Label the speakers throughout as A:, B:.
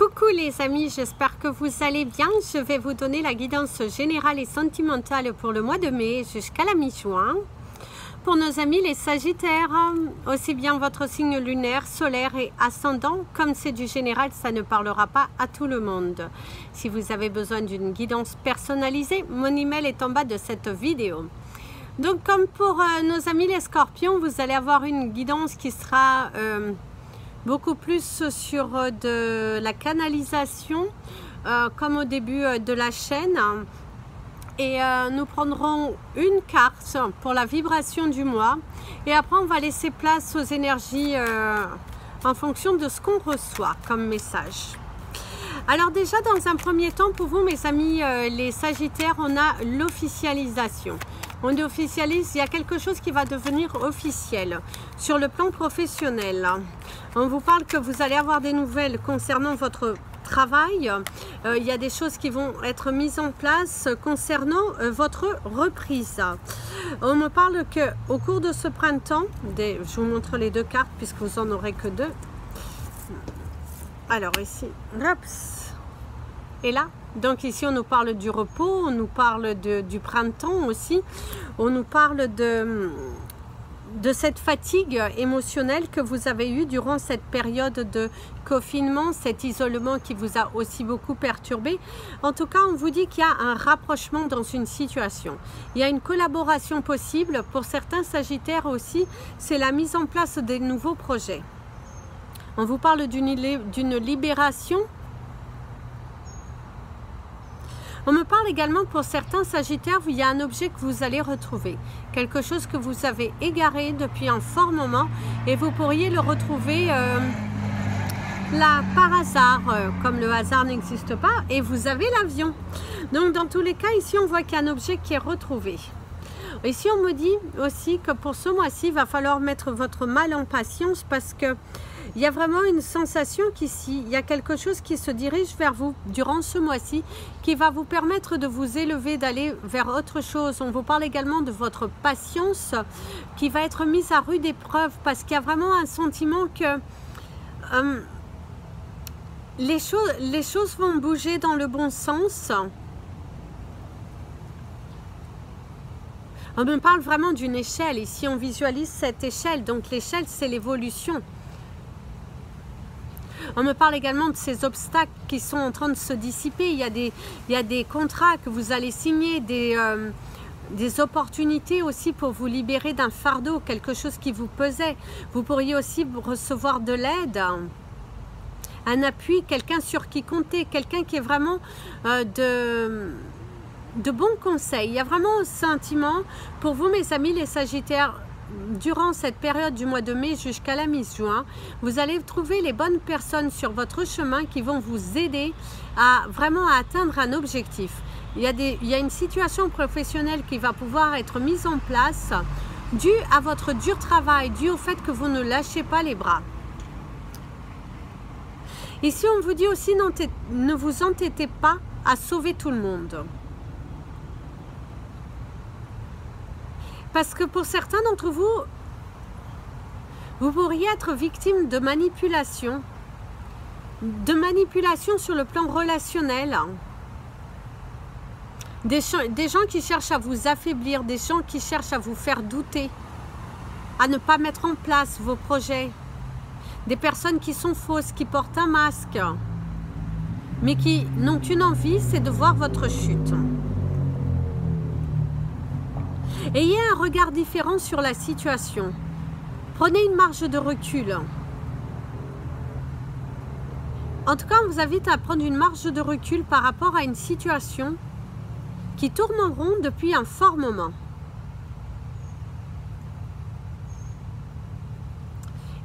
A: Coucou les amis, j'espère que vous allez bien. Je vais vous donner la guidance générale et sentimentale pour le mois de mai jusqu'à la mi-juin. Pour nos amis les Sagittaires, aussi bien votre signe lunaire, solaire et ascendant, comme c'est du général, ça ne parlera pas à tout le monde. Si vous avez besoin d'une guidance personnalisée, mon email est en bas de cette vidéo. Donc comme pour nos amis les Scorpions, vous allez avoir une guidance qui sera beaucoup plus sur de la canalisation, comme au début de la chaîne. Et nous prendrons une carte pour la vibration du mois. Et après, on va laisser place aux énergies en fonction de ce qu'on reçoit comme message. Alors déjà, dans un premier temps, pour vous, mes amis, les Sagittaires, on a l'officialisation. On officialise, il y a quelque chose qui va devenir officiel sur le plan professionnel. On vous parle que vous allez avoir des nouvelles concernant votre travail. Il y a des choses qui vont être mises en place concernant votre reprise. On me parle que au cours de ce printemps, je vous montre les deux cartes puisque vous en aurez que deux. Alors ici, hops, et là. Donc ici, on nous parle du repos, on nous parle du printemps aussi, on nous parle de cette fatigue émotionnelle que vous avez eue durant cette période de confinement, cet isolement qui vous a aussi beaucoup perturbé. En tout cas, on vous dit qu'il y a un rapprochement dans une situation. Il y a une collaboration possible. Pour certains Sagittaires aussi, c'est la mise en place des nouveaux projets. On vous parle d'une libération. On me parle également pour certains Sagittaires, il y a un objet que vous allez retrouver. Quelque chose que vous avez égaré depuis un fort moment et vous pourriez le retrouver là par hasard, comme le hasard n'existe pas, et vous avez l'avion. Donc dans tous les cas, ici on voit qu'il y a un objet qui est retrouvé. Ici on me dit aussi que pour ce mois-ci, il va falloir mettre votre mal en patience parce que il y a vraiment une sensation qu'ici, il y a quelque chose qui se dirige vers vous durant ce mois-ci, qui va vous permettre de vous élever, d'aller vers autre chose. On vous parle également de votre patience qui va être mise à rude épreuve parce qu'il y a vraiment un sentiment que les choses vont bouger dans le bon sens. On me parle vraiment d'une échelle. Ici, on visualise cette échelle. Donc, l'échelle, c'est l'évolution. On me parle également de ces obstacles qui sont en train de se dissiper. Il y a des contrats que vous allez signer, des opportunités aussi pour vous libérer d'un fardeau, quelque chose qui vous pesait. Vous pourriez aussi recevoir de l'aide, un appui, quelqu'un sur qui compter, quelqu'un qui est vraiment de bons conseils. Il y a vraiment un sentiment pour vous, mes amis les Sagittaires. Durant cette période du mois de mai jusqu'à la mi-juin, vous allez trouver les bonnes personnes sur votre chemin qui vont vous aider à vraiment atteindre un objectif. Il y a une situation professionnelle qui va pouvoir être mise en place due à votre dur travail, due au fait que vous ne lâchez pas les bras. Ici, on vous dit aussi ne vous entêtez pas à sauver tout le monde. Parce que pour certains d'entre vous, vous pourriez être victime de manipulation sur le plan relationnel. Des gens qui cherchent à vous affaiblir, des gens qui cherchent à vous faire douter, à ne pas mettre en place vos projets. Des personnes qui sont fausses, qui portent un masque, mais qui n'ont qu'une envie, c'est de voir votre chute. Ayez un regard différent sur la situation. Prenez une marge de recul. En tout cas, on vous invite à prendre une marge de recul par rapport à une situation qui tourne en rond depuis un fort moment.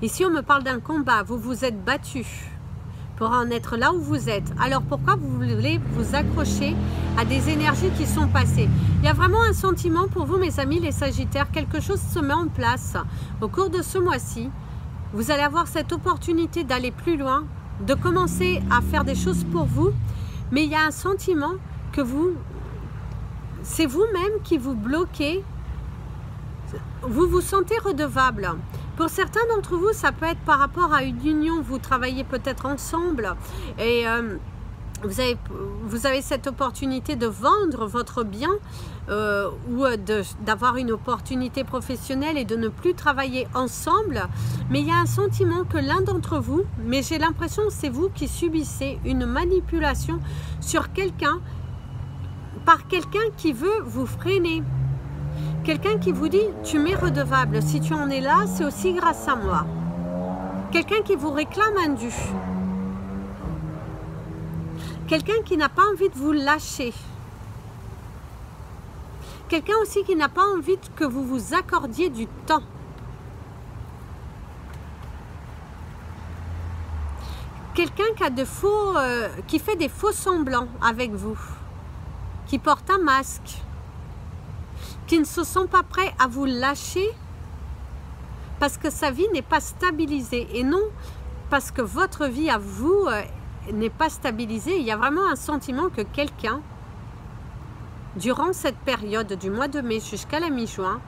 A: Ici, on me parle d'un combat. Vous vous êtes battu pour en être là où vous êtes. Alors pourquoi vous voulez vous accrocher à des énergies qui sont passées? Il y a vraiment un sentiment pour vous, mes amis les Sagittaires, quelque chose se met en place au cours de ce mois-ci. Vous allez avoir cette opportunité d'aller plus loin, de commencer à faire des choses pour vous, mais il y a un sentiment que c'est vous-même qui vous bloquez. Vous vous sentez redevable. Pour certains d'entre vous, ça peut être par rapport à une union. Vous travaillez peut-être ensemble et vous avez cette opportunité de vendre votre bien ou d'avoir une opportunité professionnelle et de ne plus travailler ensemble. Mais il y a un sentiment que l'un d'entre vous, mais j'ai l'impression que c'est vous qui subissez une manipulation sur quelqu'un, par quelqu'un qui veut vous freiner. Quelqu'un qui vous dit, tu m'es redevable, si tu en es là, c'est aussi grâce à moi. Quelqu'un qui vous réclame un dû. Quelqu'un qui n'a pas envie de vous lâcher. Quelqu'un aussi qui n'a pas envie que vous vous accordiez du temps. Quelqu'un qui a qui fait des faux semblants avec vous. Qui porte un masque. Qui ne se sent pas prêt à vous lâcher parce que sa vie n'est pas stabilisée et non parce que votre vie à vous n'est pas stabilisée. Il y a vraiment un sentiment que quelqu'un, durant cette période du mois de mai jusqu'à la mi-juin,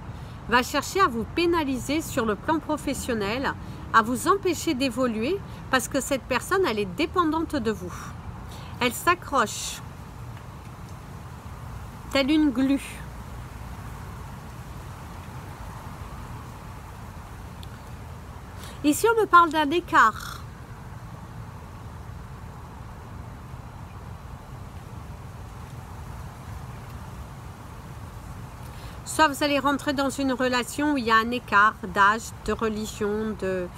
A: va chercher à vous pénaliser sur le plan professionnel, à vous empêcher d'évoluer parce que cette personne, elle est dépendante de vous. Elle s'accroche telle une glu. Ici, on me parle d'un écart. Soit vous allez rentrer dans une relation où il y a un écart d'âge, de religion, de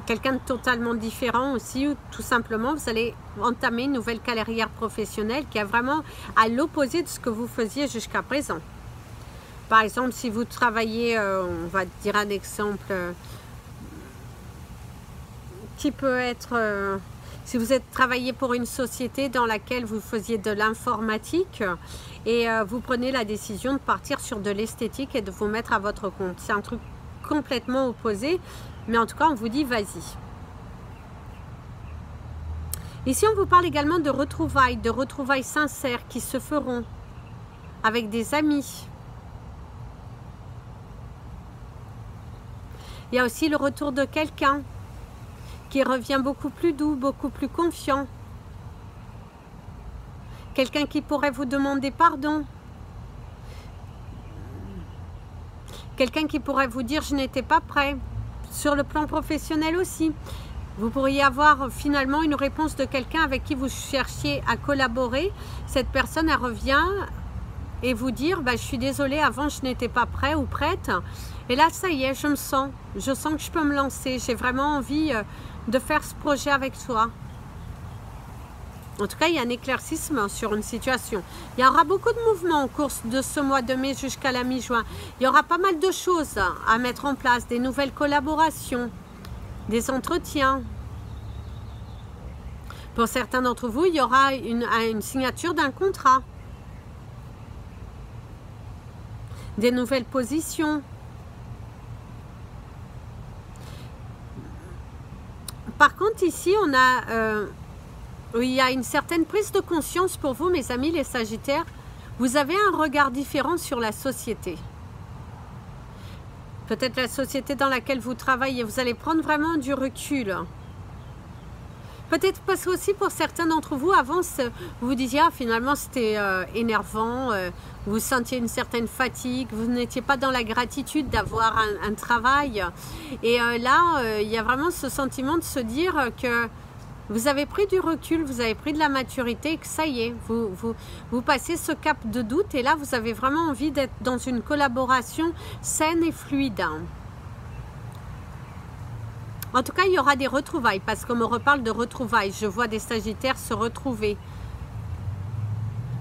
A: quelqu'un de totalement différent aussi, ou tout simplement vous allez entamer une nouvelle carrière professionnelle qui est vraiment à l'opposé de ce que vous faisiez jusqu'à présent. Par exemple, si vous travaillez, on va dire un exemple qui peut être, si vous êtes travaillé pour une société dans laquelle vous faisiez de l'informatique et vous prenez la décision de partir sur de l'esthétique et de vous mettre à votre compte. C'est un truc complètement opposé, mais en tout cas, on vous dit vas-y. Ici, on vous parle également de retrouvailles sincères qui se feront avec des amis. Il y a aussi le retour de quelqu'un qui revient beaucoup plus doux, beaucoup plus confiant. Quelqu'un qui pourrait vous demander pardon. Quelqu'un qui pourrait vous dire je n'étais pas prêt. Sur le plan professionnel aussi. Vous pourriez avoir finalement une réponse de quelqu'un avec qui vous cherchiez à collaborer. Cette personne, elle revient et vous dire bah, je suis désolée, avant je n'étais pas prêt ou prête. Et là, ça y est, je sens que je peux me lancer. J'ai vraiment envie de faire ce projet avec toi. En tout cas, il y a un éclaircissement sur une situation. Il y aura beaucoup de mouvements au cours de ce mois de mai jusqu'à la mi-juin. Il y aura pas mal de choses à mettre en place, des nouvelles collaborations, des entretiens. Pour certains d'entre vous, il y aura une signature d'un contrat. Des nouvelles positions. Par contre, ici, on a, il y a une certaine prise de conscience pour vous, mes amis, les Sagittaires. Vous avez un regard différent sur la société. Peut-être la société dans laquelle vous travaillez. Vous allez prendre vraiment du recul. Peut-être parce que aussi pour certains d'entre vous, avant, vous vous disiez, ah, finalement, c'était énervant. Vous sentiez une certaine fatigue. Vous n'étiez pas dans la gratitude d'avoir un travail. Et là, il y a vraiment ce sentiment de se dire que vous avez pris du recul, vous avez pris de la maturité et que ça y est, vous passez ce cap de doute. Et là, vous avez vraiment envie d'être dans une collaboration saine et fluide. En tout cas, il y aura des retrouvailles parce qu'on me reparle de retrouvailles. Je vois des Sagittaires se retrouver,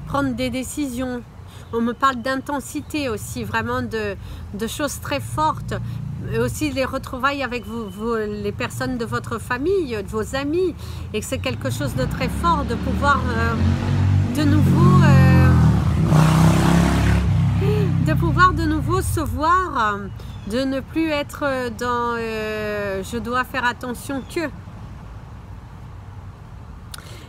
A: prendre des décisions. On me parle d'intensité aussi, vraiment de choses très fortes. Et aussi les retrouvailles avec les personnes de votre famille, de vos amis. Et que c'est quelque chose de très fort de pouvoir de nouveau se voir. De ne plus être dans je dois faire attention que.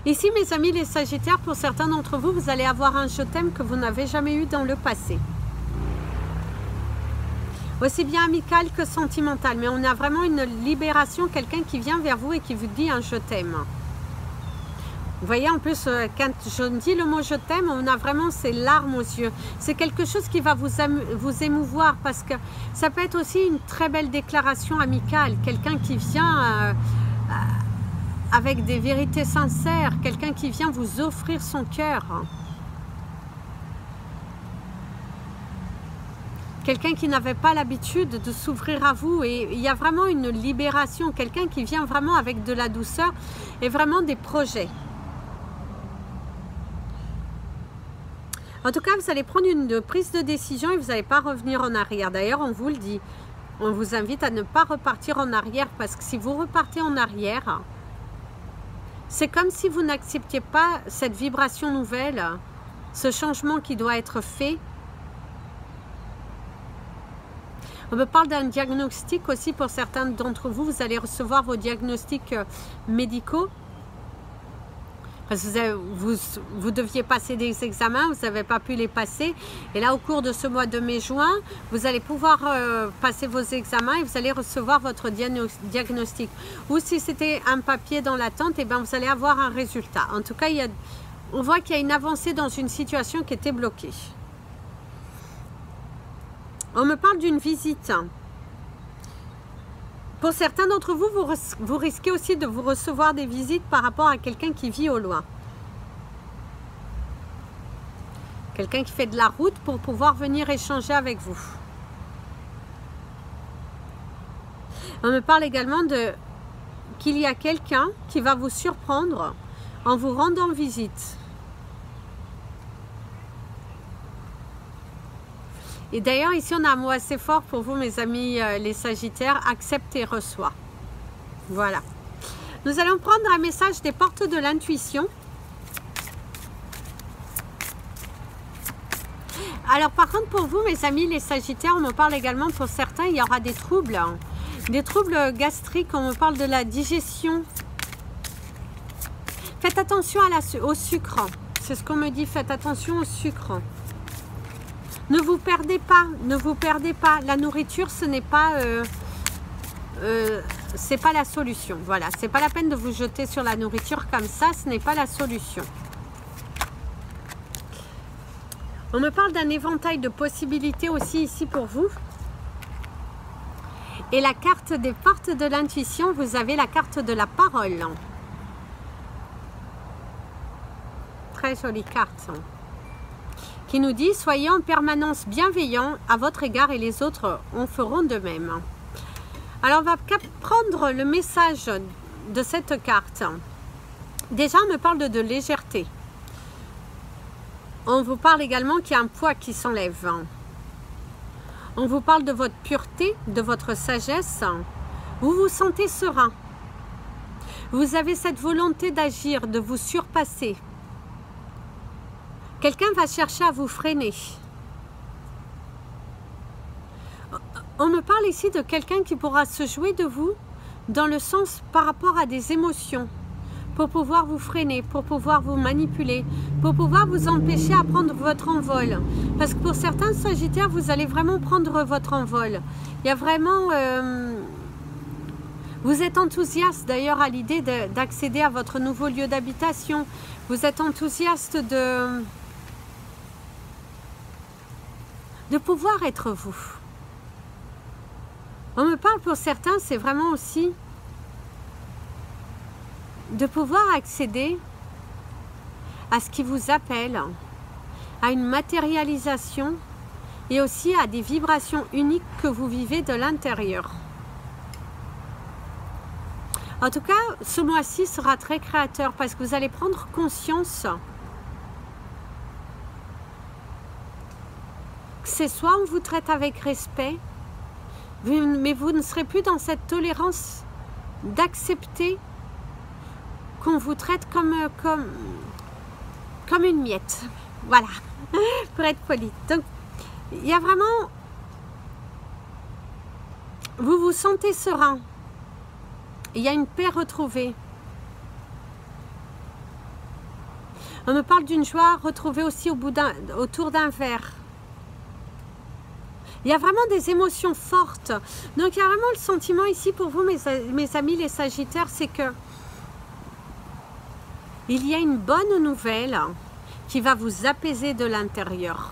A: Ici, mes amis les Sagittaires, pour certains d'entre vous, vous allez avoir un je t'aime que vous n'avez jamais eu dans le passé. Aussi bien amical que sentimental. Mais on a vraiment une libération, quelqu'un qui vient vers vous et qui vous dit un je t'aime. Vous voyez, en plus, quand je dis le mot je t'aime, on a vraiment ces larmes aux yeux. C'est quelque chose qui va vous émouvoir parce que ça peut être aussi une très belle déclaration amicale. Quelqu'un qui vient avec des vérités sincères, quelqu'un qui vient vous offrir son cœur. Quelqu'un qui n'avait pas l'habitude de s'ouvrir à vous. Et il y a vraiment une libération. Quelqu'un qui vient vraiment avec de la douceur et vraiment des projets. En tout cas, vous allez prendre une prise de décision et vous n'allez pas revenir en arrière. D'ailleurs, on vous le dit. On vous invite à ne pas repartir en arrière parce que si vous repartez en arrière, c'est comme si vous n'acceptiez pas cette vibration nouvelle, ce changement qui doit être fait. On me parle d'un diagnostic aussi pour certains d'entre vous. Vous allez recevoir vos diagnostics médicaux. Parce que vous deviez passer des examens, vous n'avez pas pu les passer. Et là, au cours de ce mois de mai-juin, vous allez pouvoir passer vos examens et vous allez recevoir votre diagnostic. Ou si c'était un papier dans l'attente, eh bien, vous allez avoir un résultat. En tout cas, on voit qu'il y a une avancée dans une situation qui était bloquée. On me parle d'une visite. Pour certains d'entre vous, vous risquez aussi de vous recevoir des visites par rapport à quelqu'un qui vit au loin. Quelqu'un qui fait de la route pour pouvoir venir échanger avec vous. On me parle également qu'il y a quelqu'un qui va vous surprendre en vous rendant visite. Et d'ailleurs, ici, on a un mot assez fort pour vous, mes amis, les Sagittaires. Accepte et reçois. Voilà. Nous allons prendre un message des portes de l'intuition. Alors, par contre, pour vous, mes amis, les Sagittaires, on me parle également, pour certains, il y aura des troubles. Des troubles gastriques, on me parle de la digestion. Faites attention au sucre. C'est ce qu'on me dit, faites attention au sucre. Ne vous perdez pas, ne vous perdez pas. La nourriture, ce n'est pas, c'est pas la solution. Voilà, c'est pas la peine de vous jeter sur la nourriture comme ça, ce n'est pas la solution. On me parle d'un éventail de possibilités aussi ici pour vous. Et la carte des portes de l'intuition, vous avez la carte de la parole. Très jolie carte. Qui nous dit « Soyez en permanence bienveillants à votre égard et les autres en feront de même. » Alors, on va prendre le message de cette carte. Déjà, on me parle de légèreté. On vous parle également qu'il y a un poids qui s'enlève. On vous parle de votre pureté, de votre sagesse. Vous vous sentez serein. Vous avez cette volonté d'agir, de vous surpasser. Quelqu'un va chercher à vous freiner. On me parle ici de quelqu'un qui pourra se jouer de vous dans le sens par rapport à des émotions, pour pouvoir vous freiner, pour pouvoir vous manipuler, pour pouvoir vous empêcher à prendre votre envol. Parce que pour certains Sagittaires, vous allez vraiment prendre votre envol. Il y a vraiment... vous êtes enthousiaste d'ailleurs à l'idée d'accéder à votre nouveau lieu d'habitation. Vous êtes enthousiaste de pouvoir être vous. On me parle pour certains, c'est vraiment aussi de pouvoir accéder à ce qui vous appelle, à une matérialisation et aussi à des vibrations uniques que vous vivez de l'intérieur. En tout cas, ce mois-ci sera très créateur parce que vous allez prendre conscience que c'est soit on vous traite avec respect, mais vous ne serez plus dans cette tolérance d'accepter qu'on vous traite comme une miette. Voilà, pour être poli. Donc, il y a vraiment... Vous vous sentez serein. Il y a une paix retrouvée. On me parle d'une joie retrouvée aussi autour d'un verre. Il y a vraiment des émotions fortes. Donc il y a vraiment le sentiment ici pour vous, mes amis les Sagittaires, c'est que il y a une bonne nouvelle qui va vous apaiser de l'intérieur.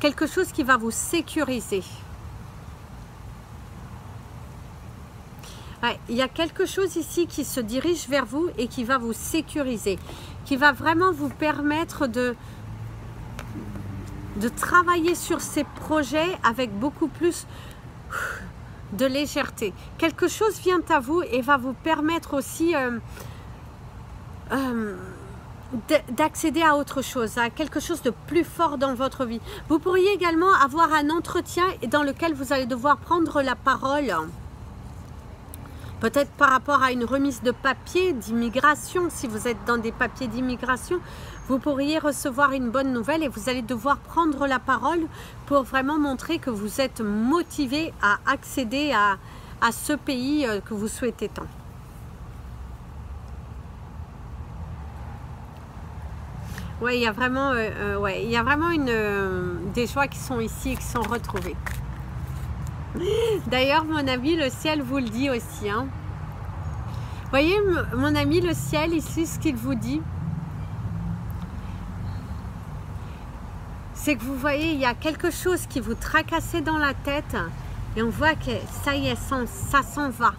A: Quelque chose qui va vous sécuriser. Ouais, il y a quelque chose ici qui se dirige vers vous et qui va vous sécuriser. Qui va vraiment vous permettre de travailler sur ces projets avec beaucoup plus de légèreté. Quelque chose vient à vous et va vous permettre aussi d'accéder à autre chose, à quelque chose de plus fort dans votre vie. Vous pourriez également avoir un entretien dans lequel vous allez devoir prendre la parole. Peut-être par rapport à une remise de papier d'immigration, si vous êtes dans des papiers d'immigration, vous pourriez recevoir une bonne nouvelle et vous allez devoir prendre la parole pour vraiment montrer que vous êtes motivé à accéder à ce pays que vous souhaitez tant. Oui, il y a vraiment, il y a vraiment des joies qui sont ici et qui sont retrouvées. D'ailleurs, mon ami, le ciel vous le dit aussi. Hein. Voyez, mon ami, le ciel, ici, ce qu'il vous dit, c'est que vous voyez, il y a quelque chose qui vous tracassait dans la tête et on voit que ça y est, ça s'en va.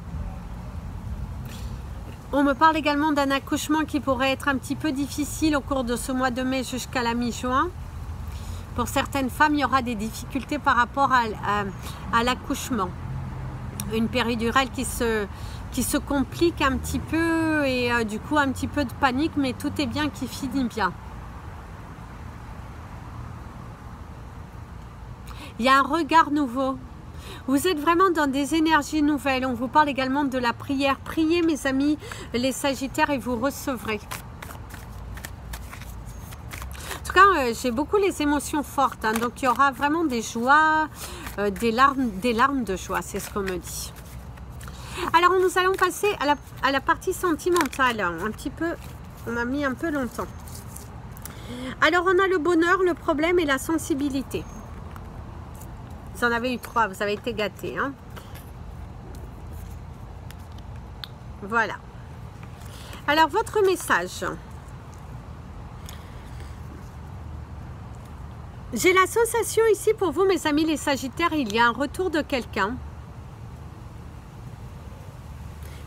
A: On me parle également d'un accouchement qui pourrait être un petit peu difficile au cours de ce mois de mai jusqu'à la mi-juin. Pour certaines femmes, il y aura des difficultés par rapport à l'accouchement. Une péridurale qui se complique un petit peu et du coup un petit peu de panique, mais tout est bien qui finit bien. Il y a un regard nouveau. Vous êtes vraiment dans des énergies nouvelles. On vous parle également de la prière. Priez, mes amis, les Sagittaires, et vous recevrez. En tout cas, j'ai beaucoup les émotions fortes. Hein, donc, il y aura vraiment des joies, des larmes de joie. C'est ce qu'on me dit. Alors, nous allons passer à la partie sentimentale. Un petit peu, on a mis un peu longtemps. Alors, on a le bonheur, le problème et la sensibilité. Vous en avez eu 3, vous avez été gâtés. Hein. Voilà. Alors, votre message. J'ai la sensation ici pour vous, mes amis les Sagittaires, il y a un retour de quelqu'un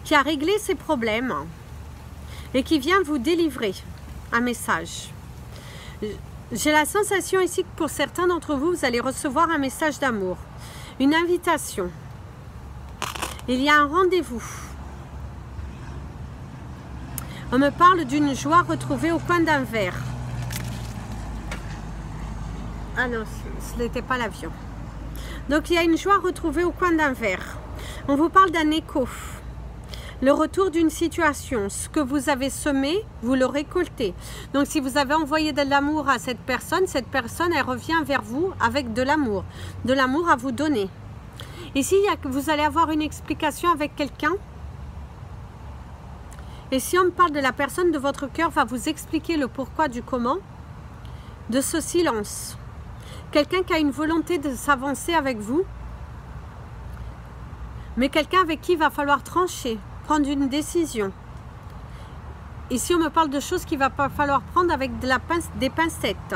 A: qui a réglé ses problèmes et qui vient vous délivrer un message. J'ai la sensation ici que pour certains d'entre vous, vous allez recevoir un message d'amour, une invitation. Il y a un rendez-vous. On me parle d'une joie retrouvée au coin d'un verre. Ah non, ce n'était pas l'avion. Donc il y a une joie retrouvée au coin d'un verre. On vous parle d'un écho. Le retour d'une situation, ce que vous avez semé, vous le récoltez. Donc si vous avez envoyé de l'amour à cette personne, elle revient vers vous avec de l'amour à vous donner. Ici, vous allez avoir une explication avec quelqu'un. Et si on me parle de la personne de votre cœur, va vous expliquer le pourquoi du comment de ce silence. Quelqu'un qui a une volonté de s'avancer avec vous, mais quelqu'un avec qui il va falloir trancher, prendre une décision. Ici, on me parle de choses qu'il va falloir prendre avec des pincettes.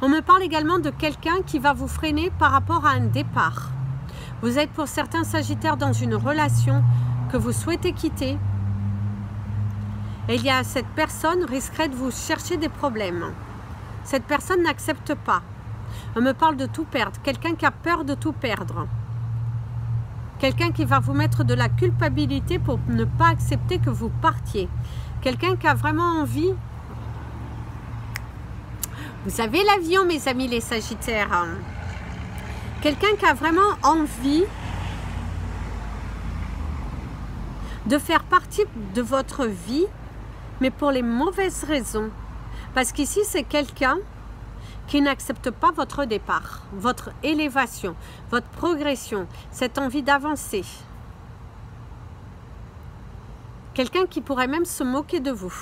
A: On me parle également de quelqu'un qui va vous freiner par rapport à un départ. Vous êtes pour certains Sagittaires dans une relation que vous souhaitez quitter. Et il y a cette personne risquerait de vous chercher des problèmes. Cette personne n'accepte pas. On me parle de tout perdre. Quelqu'un qui a peur de tout perdre. Quelqu'un qui va vous mettre de la culpabilité pour ne pas accepter que vous partiez. Quelqu'un qui a vraiment envie. Vous avez l'avion, mes amis les Sagittaires. Quelqu'un qui a vraiment envie de faire partie de votre vie, mais pour les mauvaises raisons. Parce qu'ici, c'est quelqu'un qui n'accepte pas votre départ, votre élévation, votre progression, cette envie d'avancer. Quelqu'un qui pourrait même se moquer de vous.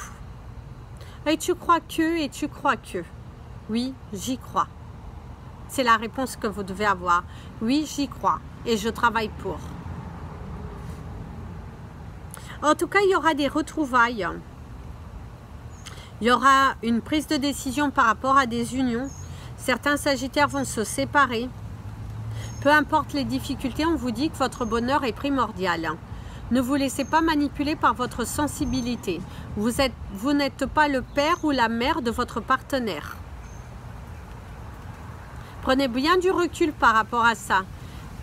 A: Et tu crois que, et tu crois que. Oui, j'y crois. c'est la réponse que vous devez avoir. Oui, j'y crois et je travaille pour. En tout cas, il y aura des retrouvailles. Il y aura une prise de décision par rapport à des unions. Certains Sagittaires vont se séparer. Peu importe les difficultés, on vous dit que votre bonheur est primordial. Ne vous laissez pas manipuler par votre sensibilité. Vous n'êtes pas le père ou la mère de votre partenaire. Prenez bien du recul par rapport à ça.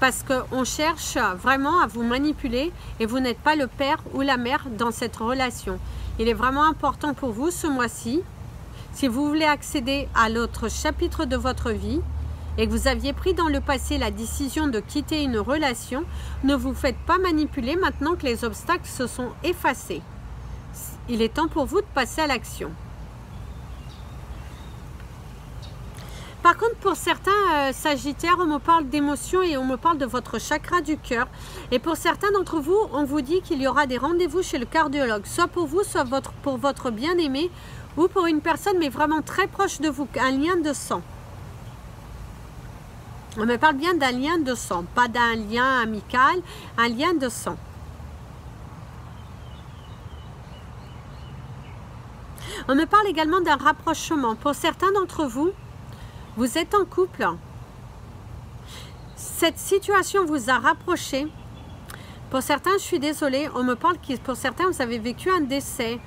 A: Parce qu'on cherche vraiment à vous manipuler et vous n'êtes pas le père ou la mère dans cette relation. Il est vraiment important pour vous ce mois-ci, si vous voulez accéder à l'autre chapitre de votre vie et que vous aviez pris dans le passé la décision de quitter une relation, ne vous faites pas manipuler maintenant que les obstacles se sont effacés. Il est temps pour vous de passer à l'action. Par contre, pour certains Sagittaires, on me parle d'émotions et on me parle de votre chakra du cœur. Et pour certains d'entre vous, on vous dit qu'il y aura des rendez-vous chez le cardiologue, soit pour vous, soit pour votre bien-aimé, ou pour une personne, mais vraiment très proche de vous, un lien de sang. On me parle bien d'un lien de sang, pas d'un lien amical, un lien de sang. On me parle également d'un rapprochement. Pour certains d'entre vous, vous êtes en couple. Cette situation vous a rapproché. Pour certains, je suis désolée, on me parle que pour certains, vous avez vécu un décès.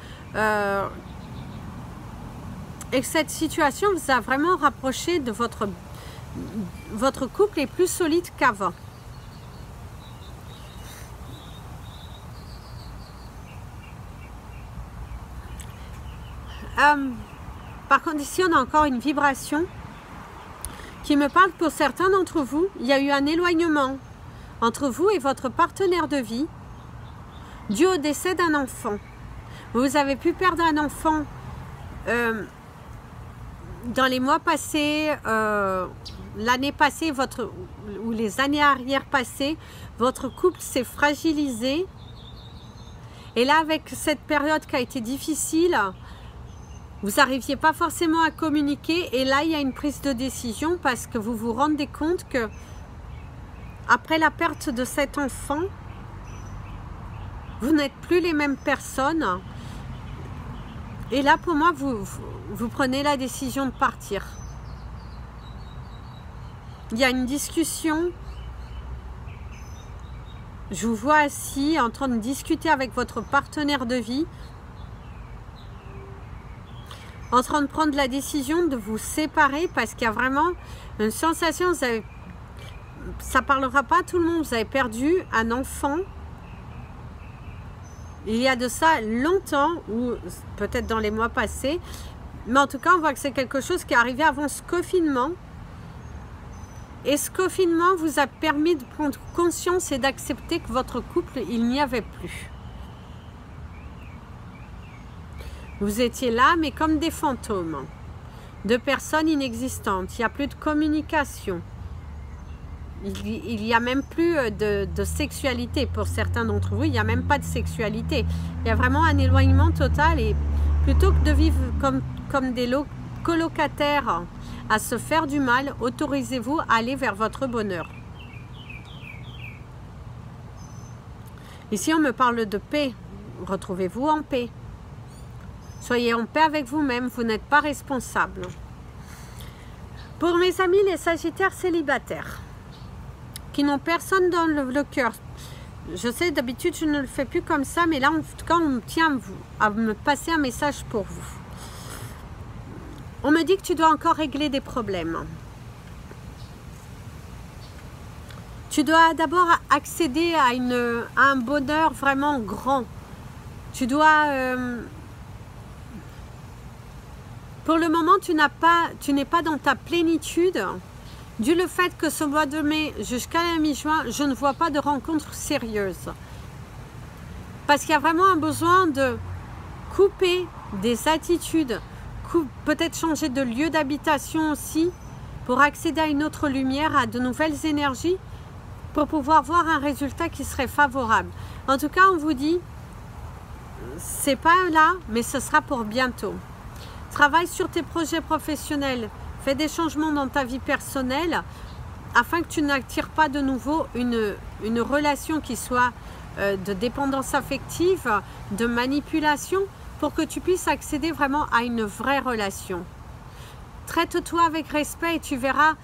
A: Et que cette situation vous a vraiment rapproché de votre couple est plus solide qu'avant. Par contre, ici, on a encore une vibration qui me parle pour certains d'entre vous. Il y a eu un éloignement entre vous et votre partenaire de vie dû au décès d'un enfant. Vous avez pu perdre un enfant dans les mois passés, l'année passée, ou les années arrière passées, votre couple s'est fragilisé. Et là, avec cette période qui a été difficile, vous n'arriviez pas forcément à communiquer. Et là, il y a une prise de décision parce que vous vous rendez compte que après la perte de cet enfant, vous n'êtes plus les mêmes personnes. Et là, pour moi, vous prenez la décision de partir. Il y a une discussion. Je vous vois assis en train de discuter avec votre partenaire de vie, en train de prendre la décision de vous séparer parce qu'il y a vraiment une sensation, ça ne parlera pas à tout le monde, vous avez perdu un enfant. Il y a de ça longtemps, ou peut-être dans les mois passés, mais en tout cas, on voit que c'est quelque chose qui est arrivé avant ce confinement. Et ce confinement vous a permis de prendre conscience et d'accepter que votre couple, il n'y avait plus. Vous étiez là, mais comme des fantômes, de personnes inexistantes. Il n'y a plus de communication. Il n'y a même plus de sexualité pour certains d'entre vous. Il n'y a même pas de sexualité. Il y a vraiment un éloignement total. Et plutôt que de vivre comme des colocataires à se faire du mal, autorisez-vous à aller vers votre bonheur. Ici, on me parle de paix. Retrouvez-vous en paix. Soyez en paix avec vous-même. Vous n'êtes pas responsable. Pour mes amis, les Sagittaires célibataires, qui n'ont personne dans le cœur. Je sais, d'habitude, je ne le fais plus comme ça, mais là, en tout cas, on tient à me passer un message pour vous. On me dit que tu dois encore régler des problèmes. Tu dois d'abord accéder à un bonheur vraiment grand. Tu dois... pour le moment, tu n'es pas dans ta plénitude. Dû le fait que ce mois de mai jusqu'à la mi-juin, je ne vois pas de rencontres sérieuses. Parce qu'il y a vraiment un besoin de couper des attitudes, peut-être changer de lieu d'habitation aussi, pour accéder à une autre lumière, à de nouvelles énergies, pour pouvoir voir un résultat qui serait favorable. En tout cas, on vous dit, c'est pas là, mais ce sera pour bientôt. Travaille sur tes projets professionnels. Fais des changements dans ta vie personnelle afin que tu n'attires pas de nouveau une relation qui soit de dépendance affective, de manipulation, pour que tu puisses accéder vraiment à une vraie relation. Traite-toi avec respect et tu verras,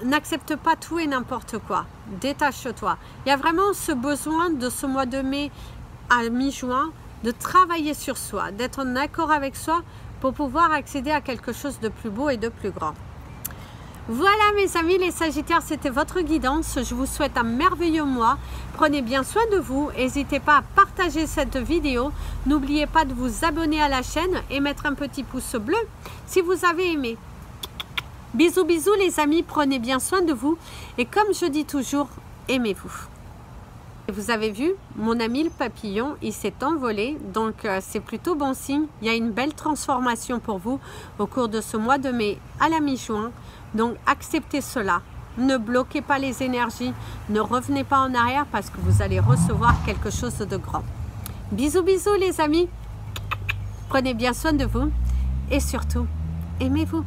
A: n'accepte pas tout et n'importe quoi. Détache-toi. Il y a vraiment ce besoin de ce mois de mai à mi-juin de travailler sur soi, d'être en accord avec soi pour pouvoir accéder à quelque chose de plus beau et de plus grand. Voilà mes amis les Sagittaires, c'était votre guidance. Je vous souhaite un merveilleux mois. Prenez bien soin de vous. N'hésitez pas à partager cette vidéo. N'oubliez pas de vous abonner à la chaîne et mettre un petit pouce bleu si vous avez aimé. Bisous bisous les amis, prenez bien soin de vous. Et comme je dis toujours, aimez-vous. Vous avez vu, mon ami le papillon, il s'est envolé, donc c'est plutôt bon signe. Il y a une belle transformation pour vous au cours de ce mois de mai à la mi-juin. Donc acceptez cela, ne bloquez pas les énergies, ne revenez pas en arrière parce que vous allez recevoir quelque chose de grand. Bisous bisous les amis, prenez bien soin de vous et surtout, aimez-vous.